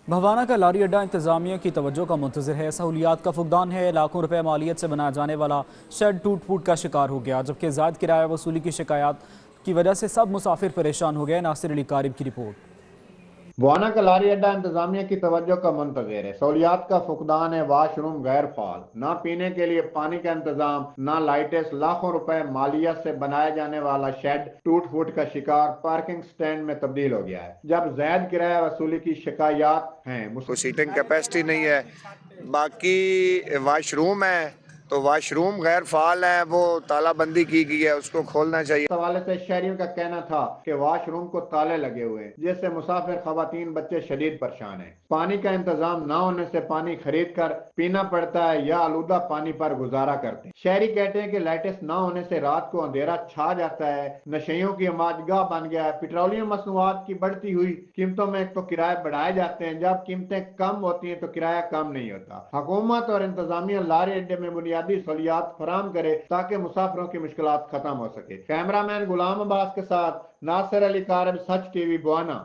بھوانا کا لاری اڈا انتظامیہ کی توجہ کا منتظر ہے۔ سہولیات کا فقدان ہے۔ لاکھوں روپے مالیت سے بنایا جانے والا شیڈ ٹوٹ پھوٹ کا شکار ہو گیا، جبکہ زائد کرایہ وصولی کی شکایات کی وجہ سے سب مسافر پریشان ہو گئے۔ ناصر علی قارب کی رپورٹ۔ بھوانا کا لاری اڈا انتظامیہ کی توجہ کا منتظر ہے۔ سہولیات کا فقدان ہے، واش روم غیر فعال، نہ پینے کے لیے پانی کا انتظام، نہ لائٹس، لاکھوں روپے مالیت سے بنایا جانے والا شیڈ ٹوٹ پھوٹ کا شکار پارکنگ سٹینڈ میں تبدیل ہو گیا ہے، جب زائد کرایہ وصولی کی شکایات ہیں۔ سیٹنگ کیپیسٹی نہیں ہے، باقی واش روم ہے تو واش روم غیر فعال ہے، وہ تالا بندی کی گئی ہے، اس کو کھولنا چاہیے۔ اس حوالے سے شہریوں کا کہنا تھا کہ واش روم کو تالے لگے ہوئے ہیں، جس سے مسافر خواتین بچے شدید پریشان ہیں۔ پانی کا انتظام نہ ہونے سے پانی خرید کر پینا پڑتا ہے یا آلودہ پانی پر گزارا کرتے ہیں۔ شہری کہتے ہیں کہ لائٹس نہ ہونے سے رات کو اندھیرا چھا جاتا ہے، نشیوں کی ہماجگاہ بن گیا ہے۔ پیٹرولیم مصنوعات کی بڑھتی ہوئی قیمتوں میں تو کرائے بڑھائے جاتے ہیں، جب قیمتیں کم ہوتی ہیں تو کرایہ کم نہیں ہوتا۔ حکومت اور انتظامیہ لاری اڈے میں بنیادی سہولیات فراہم کرے تاکہ مسافروں کی مشکلات ختم ہو سکے۔ کیمرہ مین غلام عباس کے ساتھ ناصر علی قارب، سچ ٹی وی، بھوانا۔